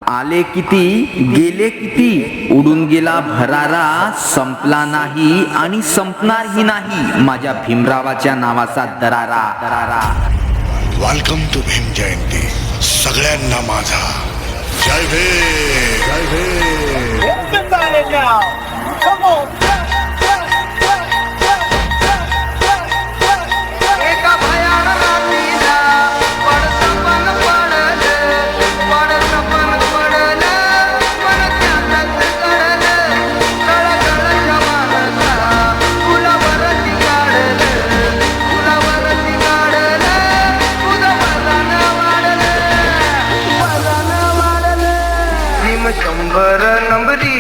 आले किती गेले किती, उडून गेला भरारा, संपला नाही आणि संपणारही नाही माझ्या भीमरावाच्या नावाचा दरारा दरारा. Welcome to Bhim Jayanti. सगळ्यांना माझा जय भीम जय भीम. शंभर नंबरी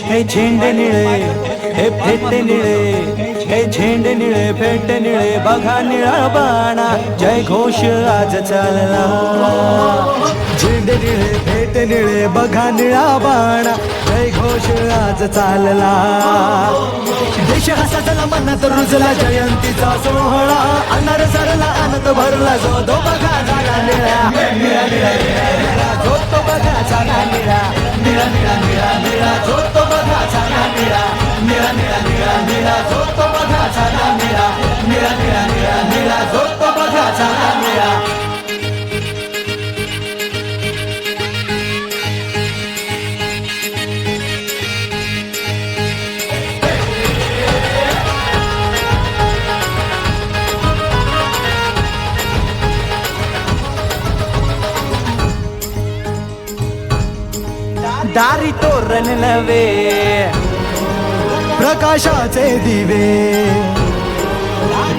हे झेंडे निळे हे फेटे निळे, हे झेंडे निळे फेटे निळे, बघा निळा बाणा जय घोष आज चालला. झेंडे निळे फेटे निळे, बघा निळा बाणा जय घोष आज चालला. देश हा सजला मनात रुजला जयंतीचा सोहळा, अनार सरला आनंद भरला जो तो बघा झाला निळा. निळा निळा निळा निळा जो तो बघा झाला निळा. निळा निळा निळा निळा जो तो बघा झाला निळा. निळा निळा निळा निळा जो तो बघा झाला निळा. निळा निळा निळा निळा जो तो बघा झाला निळा. दारी तोरण नवे प्रकाशाचे दिवे,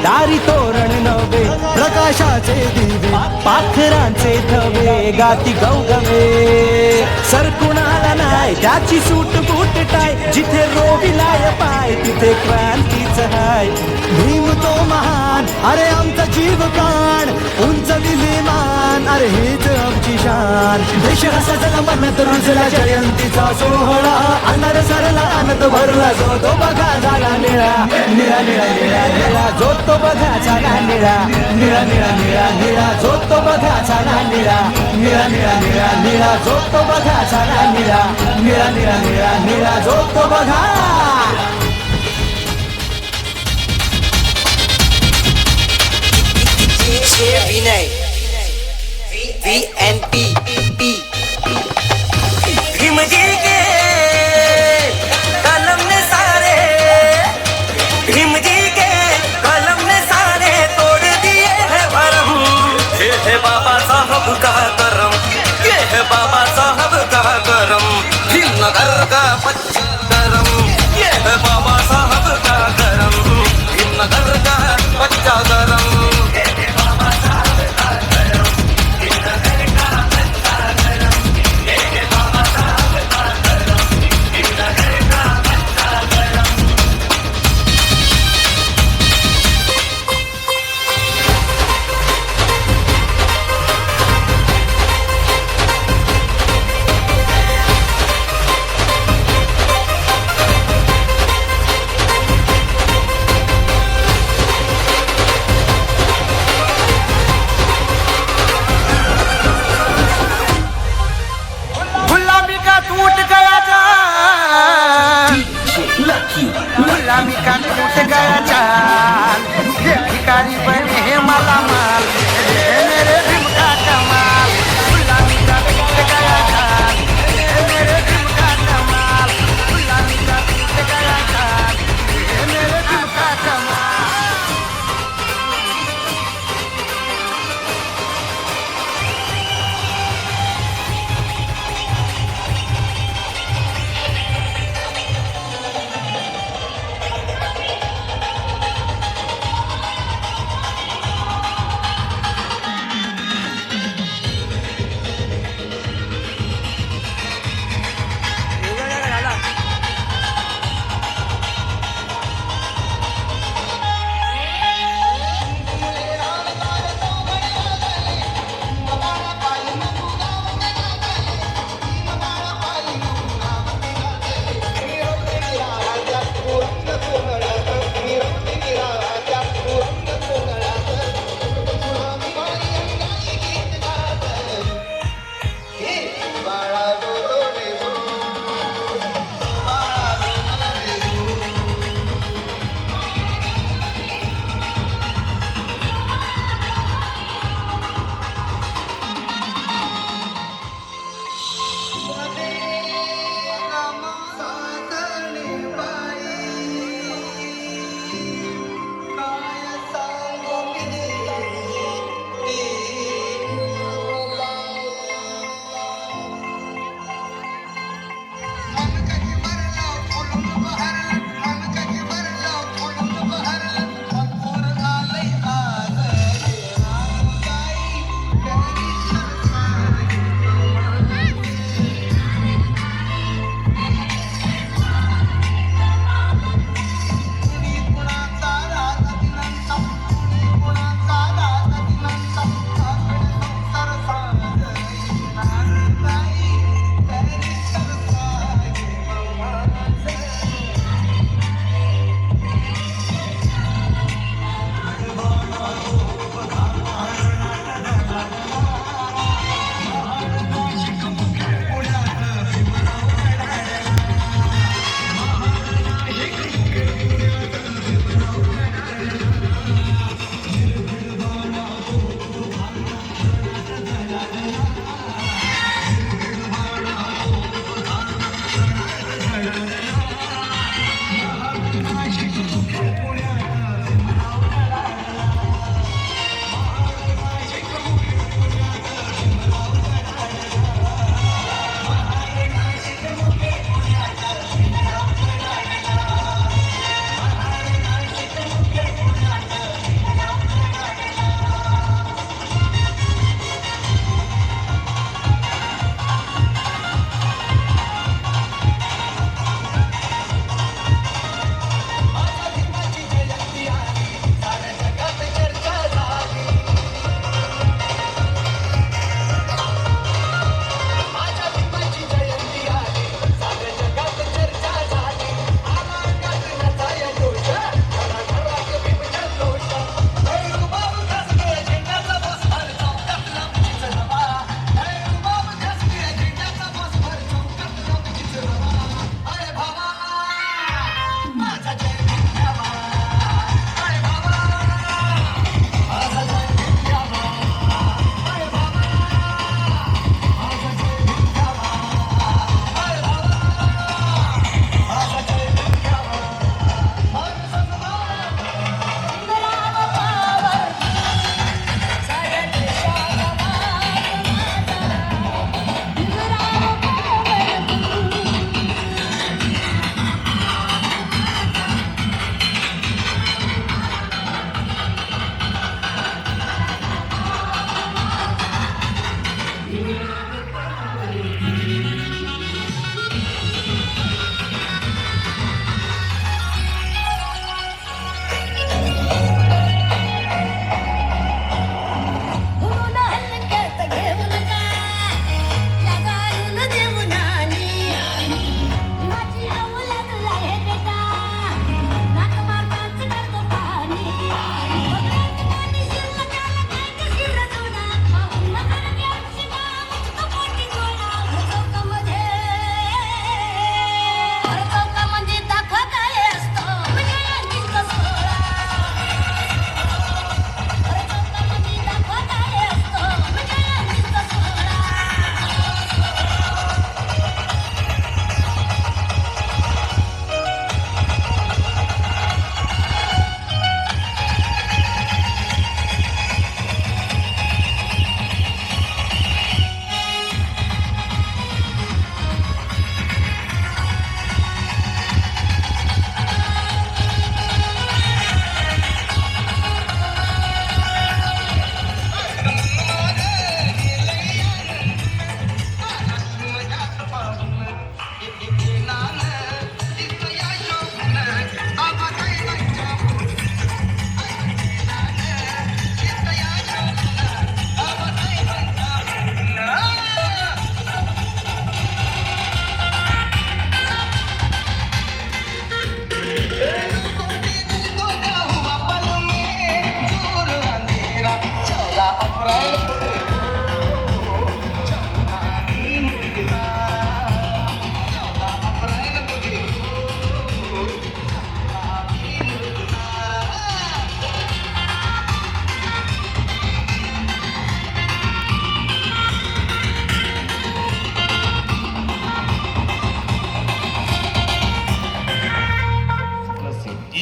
दारी तोरण नवे प्रकाशाचे दिवे, पाखरांचे थवे गाती गवगवे. सरकुणाला नाही त्याची सूट बूट टाय, जिथे रोविलाय पाय तिथे क्रांतीच हाय. भीम तो महान, अरे आमचा जीव प्राण, उंच विमान, अरे हेच आमची शान. देश सजला मनात रुजला जयंतीचा सोहळा, अनार सरला आनंद भरला जो तो बघा झाला निळा. निळा निळा निळा निळा जो तो बघा झाला निळा. निळा निळा निळा निळा जो तो बघा झाला निळा. निळा निळा निळा निळा जो तो बघा झाला निळा. निळा निळा निळा निळा जो तो बघा. विनय VNP भीम जी के कलम ने सारे, भीम जी के कलम ने सारे तोड़ दिए हैं भरम. ये है बाबा साहब का करम, ये है बाबा साहब का करम. भीमनगर का पच्ची करम, ये है बाबा साहब का करम. भीमनगर का पच्चा करम.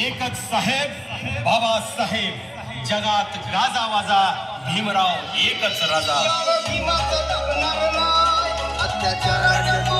एकच साहेब बाबासाहेब जगात गाजा वाजा भीमराव एकच राजा अत्याचार